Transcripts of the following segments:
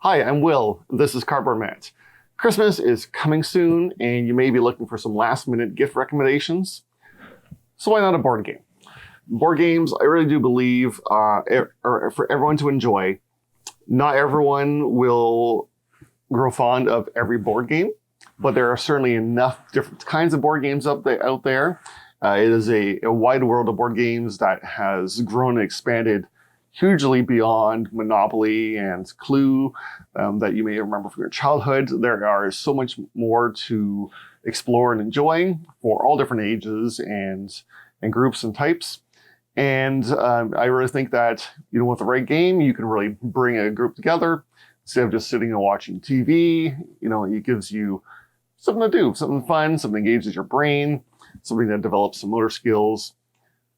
Hi, I'm Will. This is Cardboard Matt. Christmas is coming soon, and you may be looking for some last-minute gift recommendations. So why not a board game? Board games, I really do believe, are for everyone to enjoy. Not everyone will grow fond of every board game, but there are certainly enough different kinds of board games out there. It is a wide world of board games that has grown and expanded hugely beyond Monopoly and Clue that you may remember from your childhood. There are so much more to explore and enjoy for all different ages and groups and types. And I really think that, with the right game, you can really bring a group together instead of just sitting and watching TV. It gives you something to do, something fun, something that engages your brain, something that develops some motor skills.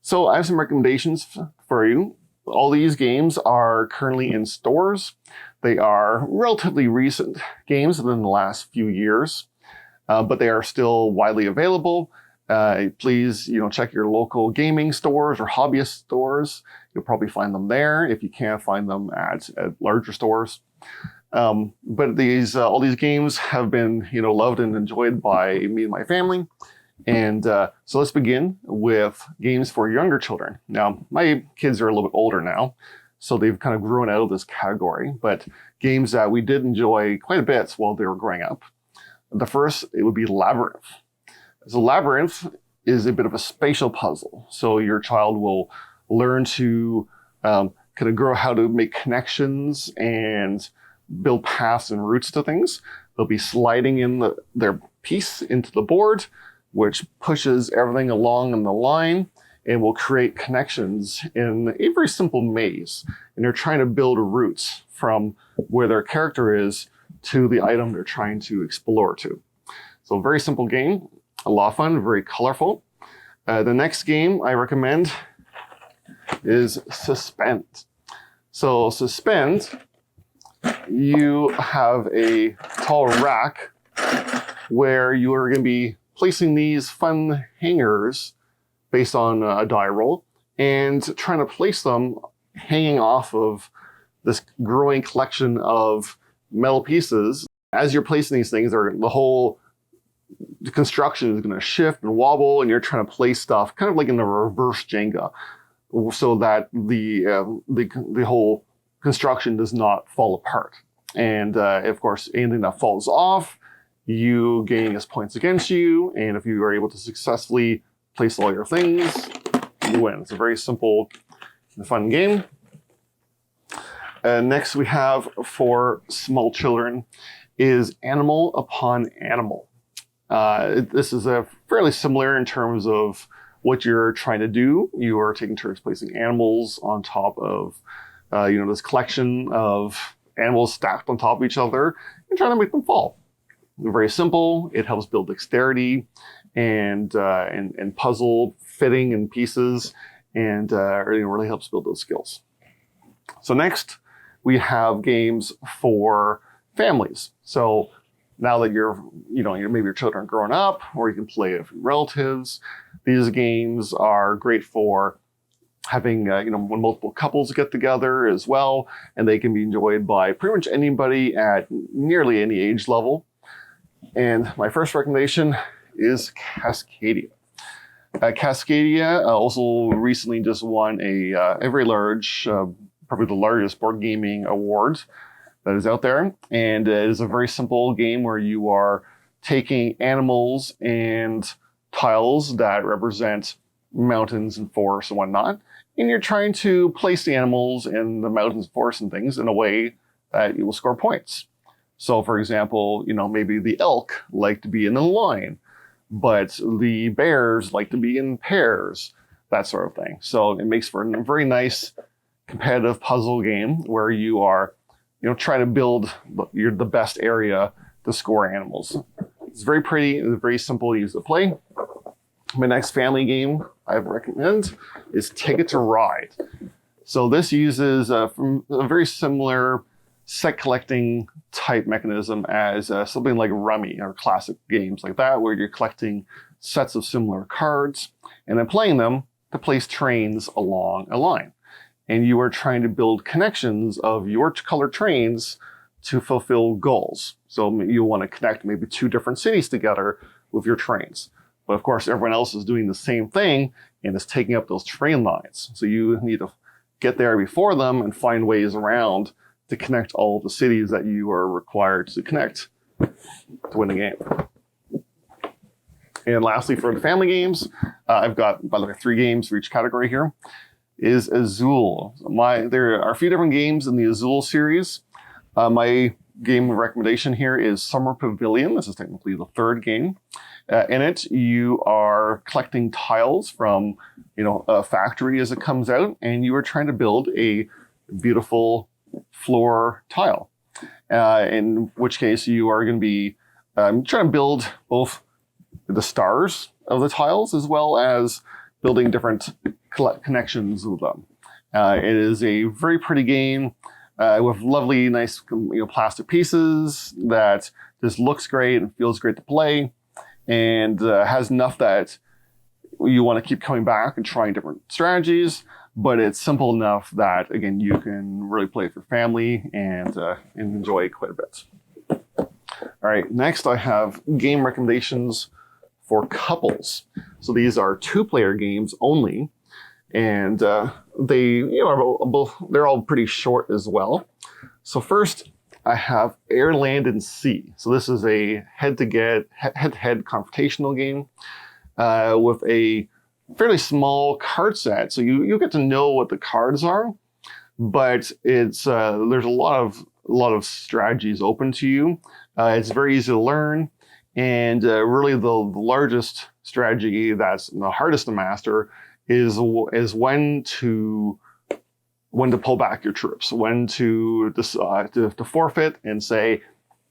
So I have some recommendations for you. All these games are currently in stores. They are relatively recent games within the last few years, but they are still widely available. Please, check your local gaming stores or hobbyist stores. You'll probably find them there if you can't find them at larger stores. But all these games have been, loved and enjoyed by me and my family. And so let's begin with games for younger children. Now, my kids are a little bit older now, so they've kind of grown out of this category, but games that we did enjoy quite a bit while they were growing up. The first, it would be Labyrinth. So Labyrinth is a bit of a spatial puzzle. So your child will learn to kind of grow how to make connections and build paths and routes to things. They'll be sliding in their piece into the board, which pushes everything along in the line and will create connections in a very simple maze. And they're trying to build routes from where their character is to the item they're trying to explore to. So very simple game, a lot of fun, very colorful. The next game I recommend is Suspend. So Suspend, you have a tall rack where you are going to be placing these fun hangers based on a die roll and trying to place them hanging off of this growing collection of metal pieces. As you're placing these things, the whole construction is going to shift and wobble, and you're trying to place stuff kind of like in a reverse Jenga so that the whole construction does not fall apart. And of course, anything that falls off, you gain as points against you, and if you are able to successfully place all your things, you win. It's a very simple and fun game. Next we have for small children is Animal Upon Animal. This is fairly similar in terms of what you're trying to do. You are taking turns placing animals on top of this collection of animals stacked on top of each other and trying to make them fall. Very simple. It helps build dexterity and puzzle fitting in pieces, and really helps build those skills. So next, we have games for families. So now that maybe your children are growing up, or you can play with relatives, these games are great for having when multiple couples get together as well, and they can be enjoyed by pretty much anybody at nearly any age level. And my first recommendation is Cascadia. Cascadia also recently just won a very large, probably the largest board gaming award that is out there. And it is a very simple game where you are taking animals and tiles that represent mountains and forests and whatnot, and you're trying to place the animals in the mountains, forests, and things in a way that you will score points. So for example, maybe the elk like to be in a line, but the bears like to be in pairs, that sort of thing. So it makes for a very nice competitive puzzle game where you are, trying to build the best area to score animals. It's very pretty, it's very simple to use to play. My next family game I recommend is Ticket to Ride. So this uses from a very similar set collecting type mechanism as something like Rummy or classic games like that, where you're collecting sets of similar cards and then playing them to place trains along a line. And you are trying to build connections of your color trains to fulfill goals. So you want to connect maybe 2 different cities together with your trains. But of course, everyone else is doing the same thing and is taking up those train lines. So you need to get there before them and find ways around to connect all of the cities that you are required to connect to win the game. And lastly, for the family games, I've got, by the way, 3 games for each category here, is Azul. There are a few different games in the Azul series. My game recommendation here is Summer Pavilion. This is technically the 3rd game. In it, you are collecting tiles from, a factory as it comes out, and you are trying to build a beautiful floor tile. In which case, you are going to be trying to build both the stars of the tiles as well as building different connections with them. It is a very pretty game with lovely, nice, plastic pieces that just looks great and feels great to play, and has enough that you want to keep coming back and trying different strategies. But it's simple enough that, again, you can really play with your family and enjoy quite a bit. All right, next I have game recommendations for couples. So these are 2-player games only, and they they're all pretty short as well. So first, I have Air, Land, and Sea. So this is a head-to-head confrontational game with a fairly small card set. So you get to know what the cards are, but it's there's a lot of strategies open to you. It's very easy to learn, and really the largest strategy that's the hardest to master is when to pull back your troops, when to decide to forfeit and say,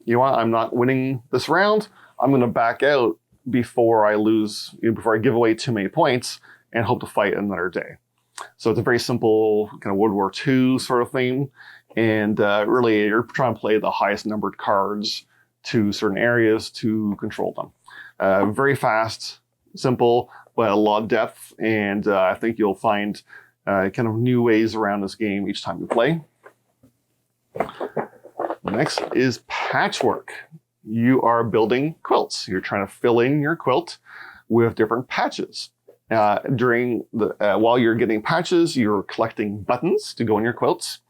you know what, I'm not winning this round. I'm going to back out before I lose, before I give away too many points, and hope to fight another day. So it's a very simple kind of World War II sort of thing. And really, you're trying to play the highest numbered cards to certain areas to control them. Very fast, simple, but a lot of depth. And I think you'll find kind of new ways around this game each time you play. Next is Patchwork. You are building quilts. You're trying to fill in your quilt with different patches. While you're getting patches, you're collecting buttons to go in your quilts.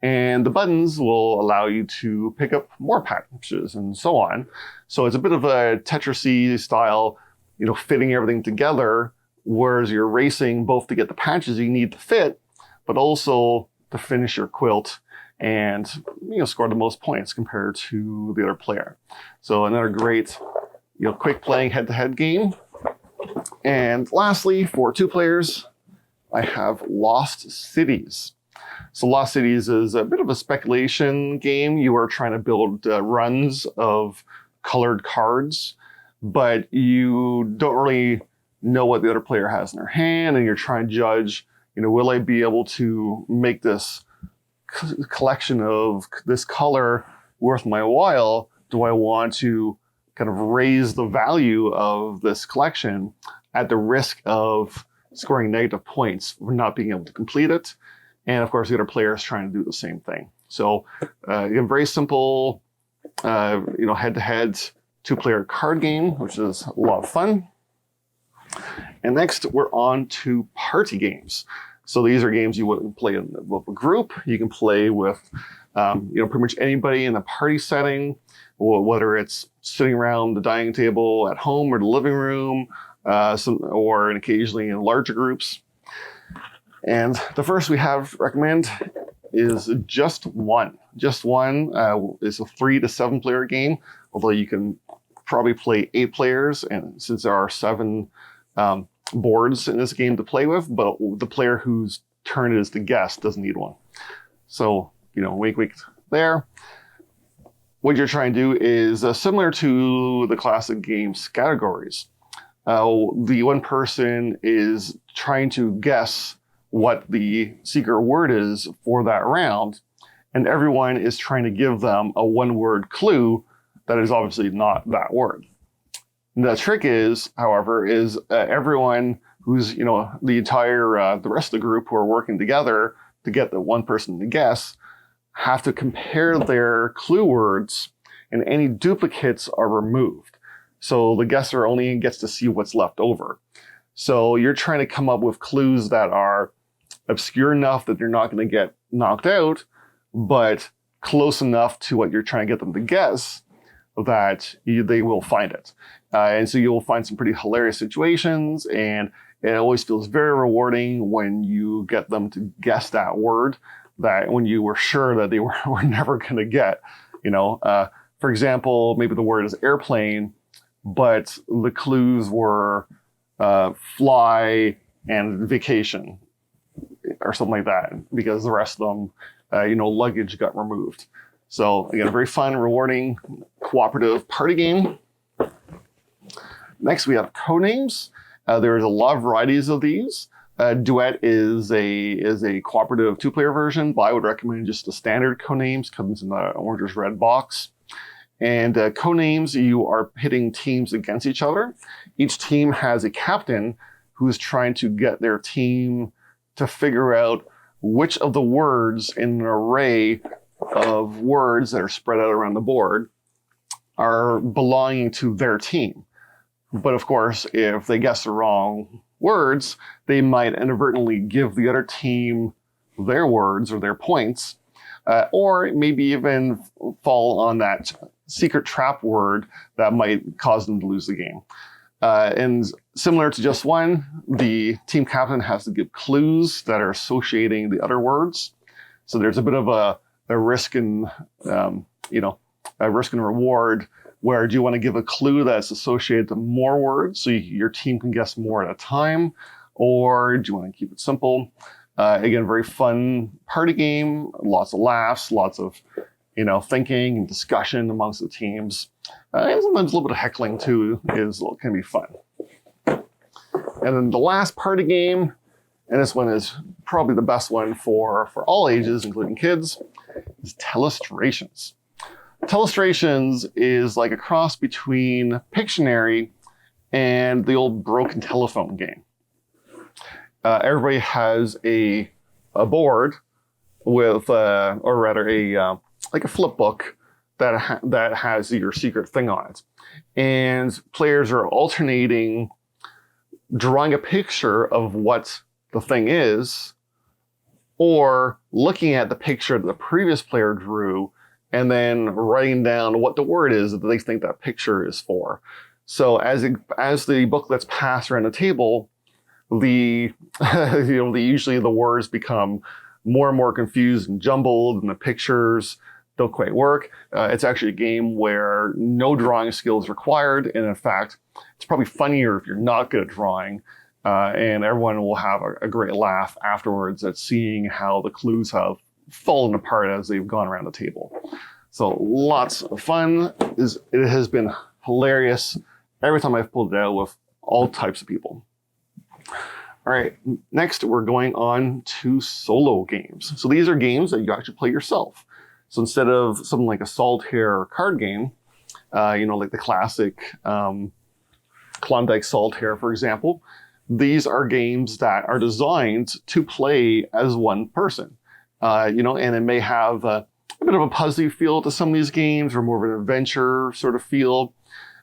And the buttons will allow you to pick up more patches and so on. So it's a bit of a Tetris-y style, fitting everything together, whereas you're racing both to get the patches you need to fit, but also to finish your quilt and score the most points compared to the other player. So another great, quick playing head-to-head game. And lastly, for 2 players, I have Lost Cities. So Lost Cities is a bit of a speculation game. You are trying to build runs of colored cards, but you don't really know what the other player has in their hand, and you're trying to judge, will I be able to make this collection of this color worth my while? Do I want to kind of raise the value of this collection at the risk of scoring negative points for not being able to complete it? And of course, the other player is trying to do the same thing. So again, very simple, head-to-head 2-player card game, which is a lot of fun. And next, we're on to party games. So these are games you would play with a group. You can play with, pretty much anybody in a party setting, whether it's sitting around the dining table at home or the living room, or occasionally in larger groups. And the first we recommend is Just One. Just One is a 3 to 7 player game, although you can probably play 8 players, and since there are 7 boards in this game to play with, but the player whose turn it is to guess doesn't need one. So, wink, wink there. What you're trying to do is similar to the classic games categories. The one person is trying to guess what the secret word is for that round, and everyone is trying to give them a 1-word clue that is obviously not that word. And the trick is, however, everyone who's, the rest of the group who are working together to get the one person to guess have to compare their clue words, and any duplicates are removed. So the guesser only gets to see what's left over. So you're trying to come up with clues that are obscure enough that they're not going to get knocked out, but close enough to what you're trying to get them to guess that they will find it. And so you'll find some pretty hilarious situations, and it always feels very rewarding when you get them to guess that word that when you were sure that they were never going to get. For example, maybe the word is airplane, but the clues were fly and vacation or something like that, because the rest of them, luggage got removed. So again, a very fun, rewarding, cooperative party game. Next, we have codenames. There's a lot of varieties of these. Duet is a cooperative two-player version, but I would recommend just the standard codenames. Comes in the orange red box. And codenames, you are pitting teams against each other. Each team has a captain who's trying to get their team to figure out which of the words in an array of words that are spread out around the board are belonging to their team. But of course, if they guess the wrong words, they might inadvertently give the other team their words or their points, or maybe even fall on that secret trap word that might cause them to lose the game. And similar to just one, the team captain has to give clues that are associating the other words. So there's a bit of a risk and a risk and reward. Where do you want to give a clue that's associated to more words so your team can guess more at a time, or do you want to keep it simple? Again, very fun party game, lots of laughs, lots of thinking and discussion amongst the teams. And sometimes a little bit of heckling too can be fun. And then the last party game, and this one is probably the best one for all ages, including kids, is Telestrations. Telestrations is like a cross between Pictionary and the old broken telephone game. Everybody has a board with, or rather like a flip book that has your secret thing on it. And players are alternating drawing a picture of what the thing is, or looking at the picture that the previous player drew and then writing down what the word is that they think that picture is for. So as the booklets pass around the table, usually the words become more and more confused and jumbled, and the pictures don't quite work. It's actually a game where no drawing skill is required, and in fact, it's probably funnier if you're not good at drawing, and everyone will have a great laugh afterwards at seeing how the clues have fallen apart as they've gone around the table. So lots of fun. It has been hilarious every time I've pulled it out with all types of people. All right, next we're going on to solo games. So these are games that you actually play yourself. So instead of something like a solitaire card game, like the classic Klondike Solitaire, for example, these are games that are designed to play as one person. And it may have a bit of a puzzly feel to some of these games, or more of an adventure sort of feel.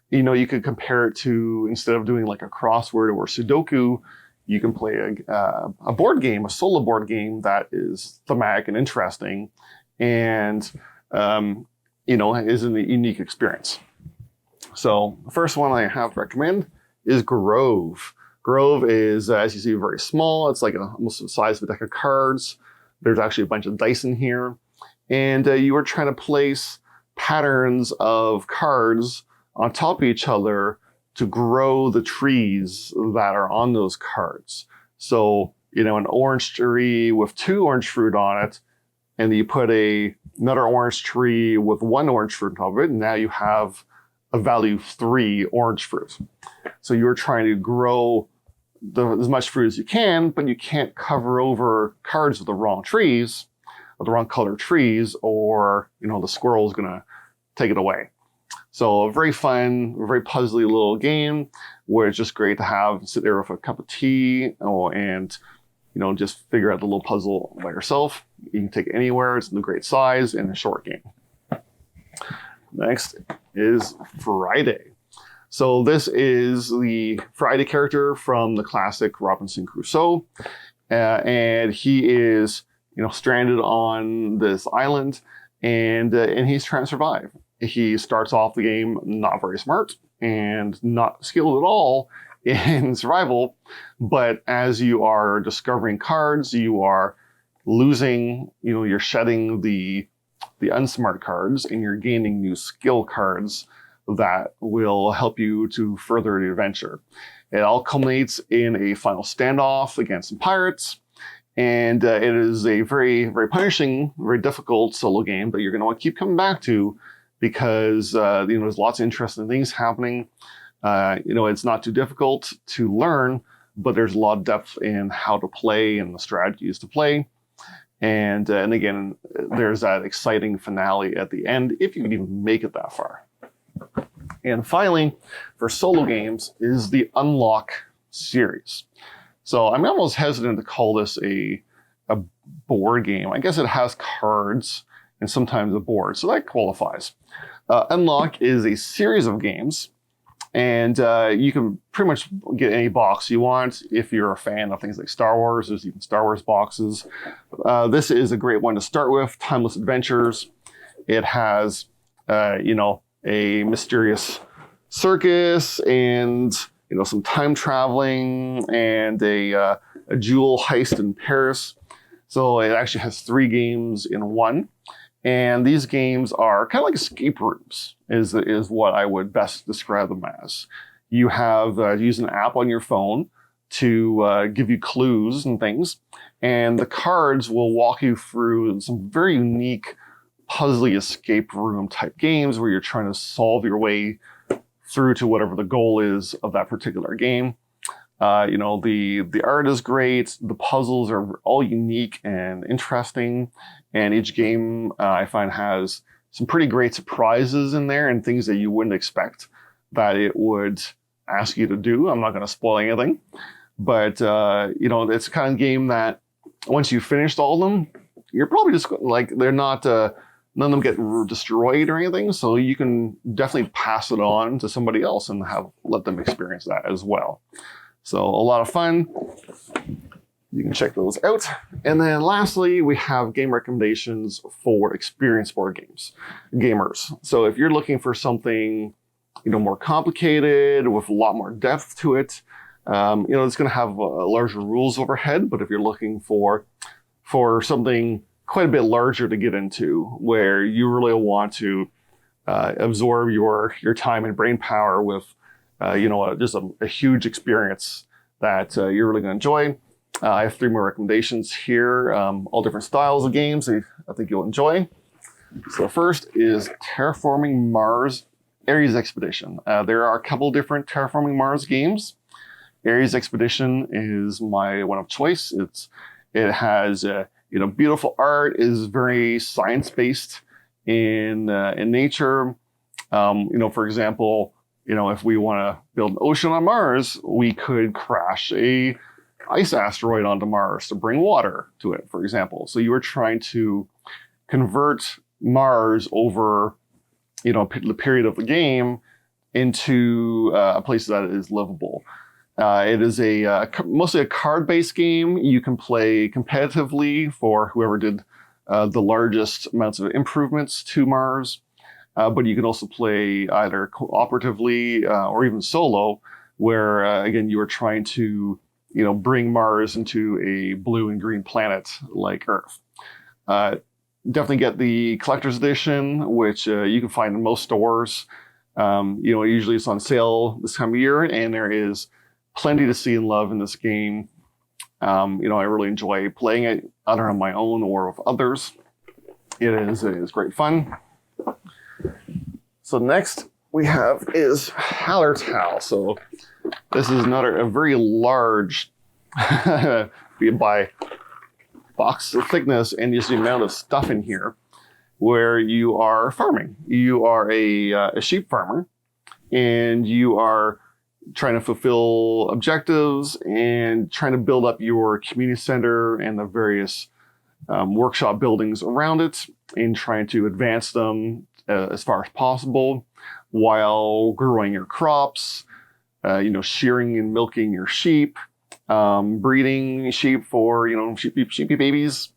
You could compare it to, instead of doing like a crossword or Sudoku, you can play a board game, a solo board game that is thematic and interesting, and is a unique experience. So the first one I have to recommend is Grove. Grove is, as you see, very small. It's like almost the size of a deck of cards. There's actually a bunch of dice in here. And you are trying to place patterns of cards on top of each other to grow the trees that are on those cards. So, an orange tree with 2 orange fruit on it, and you put another orange tree with 1 orange fruit on top of it, and now you have a value of 3 orange fruit. So you're trying to grow as much fruit as you can, but you can't cover over cards with the wrong trees, or the wrong color trees, or the squirrel is gonna take it away. So a very fun, very puzzly little game where it's just great to sit there with a cup of tea, and just figure out the little puzzle by yourself. You can take it anywhere. It's in a great size and a short game. Next is Friday. So this is the Friday character from the classic Robinson Crusoe. And he is, stranded on this island, and he's trying to survive. He starts off the game not very smart and not skilled at all in survival, but as you are discovering cards, you are losing, you're shedding the unsmart cards, and you're gaining new skill cards that will help you to further the adventure. It all culminates in a final standoff against some pirates, and it is a very, very punishing, very difficult solo game that you're going to want to keep coming back to because there's lots of interesting things happening. It's not too difficult to learn, but there's a lot of depth in how to play and the strategies to play. And again, there's that exciting finale at the end, if you can even make it that far. And finally, for solo games, is the Unlock series. So I'm almost hesitant to call this a board game. I guess it has cards and sometimes a board, so that qualifies. Unlock is a series of games, and you can pretty much get any box you want if you're a fan of things like Star Wars. There's even Star Wars boxes. This is a great one to start with, Timeless Adventures. It has, a mysterious circus and, some time traveling and a jewel heist in Paris. So it actually has 3 games in one. And these games are kind of like escape rooms, is what I would best describe them as. You have use an app on your phone to give you clues and things, and the cards will walk you through some very unique, puzzly escape room type games where you're trying to solve your way through to whatever the goal is of that particular game. The art is great. The puzzles are all unique and interesting. And each game I find has some pretty great surprises in there and things that you wouldn't expect that it would ask you to do. I'm not going to spoil anything, but it's the kind of game that once you've finished all of them, you're probably just they're not, none of them get destroyed or anything. So you can definitely pass it on to somebody else and let them experience that as well. So a lot of fun. You can check those out. And then lastly, we have game recommendations for experienced board gamers. So if you're looking for something, more complicated with a lot more depth to it, it's going to have larger rules overhead. But if you're looking for something quite a bit larger to get into, where you really want to absorb your time and brain power with just a huge experience that you're really going to enjoy. I have 3 more recommendations here, all different styles of games that I think you'll enjoy. So the first is Terraforming Mars Ares Expedition. There are a couple different Terraforming Mars games. Ares Expedition is my one of choice. It has beautiful art, is very science-based in nature. For example, if we want to build an ocean on Mars, we could crash a ice asteroid onto Mars to bring water to it, for example. So you are trying to convert Mars over, the period of the game into a place that is livable. It is mostly a card-based game. You can play competitively for whoever did the largest amounts of improvements to Mars. But you can also play either cooperatively or even solo, where, again, you are trying to, bring Mars into a blue and green planet like Earth. Definitely get the collector's edition, which you can find in most stores. Usually it's on sale this time of year, and there is plenty to see and love in this game. I really enjoy playing it either on my own or with others. It is great fun. So next we have is Hallertau. So this is a very large by box thickness and just the amount of stuff in here, where you are farming. You are a sheep farmer, and you are trying to fulfill objectives and trying to build up your community center and the various workshop buildings around it and trying to advance them as far as possible while growing your crops, shearing and milking your sheep, breeding sheep for, sheepy babies,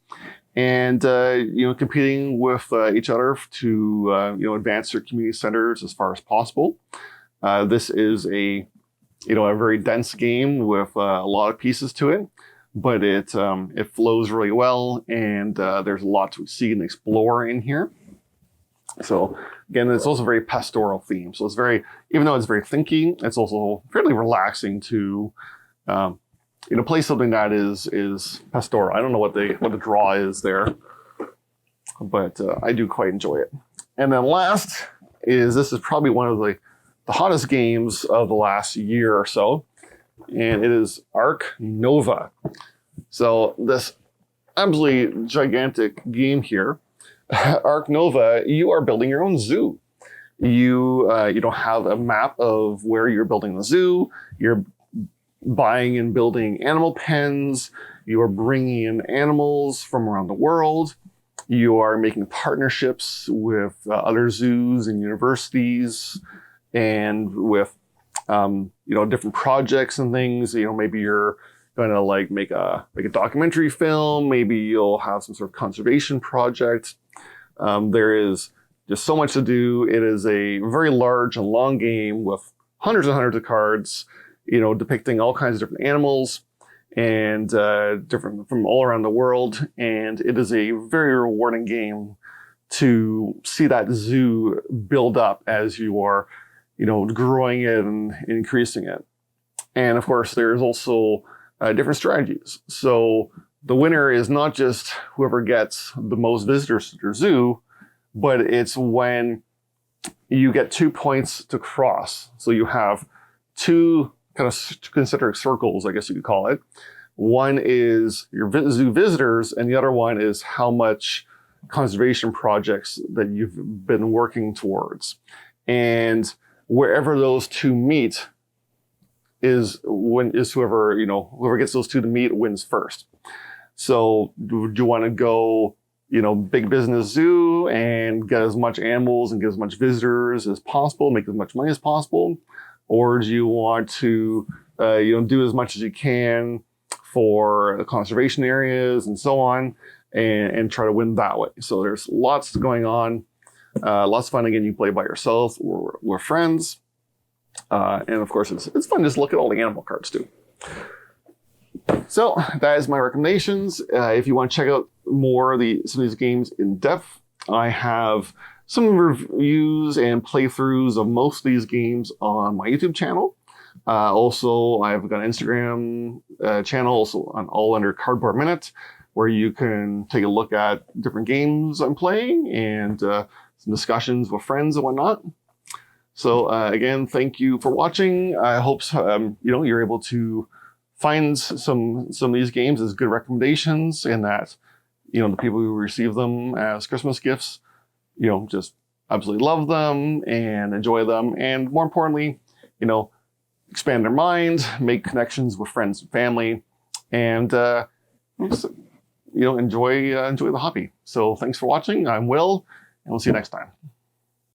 and, competing with each other to, advance your community centers as far as possible. This is a very dense game with a lot of pieces to it, but it flows really well, and there's a lot to see and explore in here. So again, it's also very pastoral theme. So it's very, even though it's very thinky, it's also fairly relaxing to, play something that is pastoral. I don't know what the draw is there, but I do quite enjoy it. And then last this is probably one of the hottest games of the last year or so, and it is Ark Nova. So this absolutely gigantic game here, Ark Nova, you are building your own zoo. You don't have a map of where you're building the zoo. You're buying and building animal pens. You are bringing in animals from around the world. You are making partnerships with other zoos and universities, and with different projects and things. Maybe you're going to make a documentary film. Maybe you'll have some sort of conservation project. There is just so much to do. It is a very large and long game with hundreds and hundreds of cards, depicting all kinds of different animals and different from all around the world. And it is a very rewarding game to see that zoo build up as you are, growing it and increasing it. And of course, there's also different strategies. So the winner is not just whoever gets the most visitors to your zoo, but it's when you get 2 points to cross. So you have two kind of concentric circles, I guess you could call it. One is your zoo visitors, and the other one is how much conservation projects that you've been working towards. And wherever those two meet is whoever gets those two to meet wins first. So do you want to go, big business zoo and get as much animals and get as much visitors as possible, make as much money as possible? Or do you want to, do as much as you can for the conservation areas and so on, and try to win that way? So there's lots going on, lots of fun. Again, you play by yourself or with friends. And of course, it's fun just to look at all the animal cards too. So that is my recommendations. If you want to check out more of some of these games in depth, I have some reviews and playthroughs of most of these games on my YouTube channel. Also, I've got an Instagram channel, also all under Cardboard Minute, where you can take a look at different games I'm playing and some discussions with friends and whatnot. So again, thank you for watching. I hope you're able to find some of these games as good recommendations, and that the people who receive them as Christmas gifts, just absolutely love them and enjoy them, and more importantly, expand their mind, make connections with friends and family, and enjoy the hobby. So thanks for watching. I'm Will, and we'll see you next time.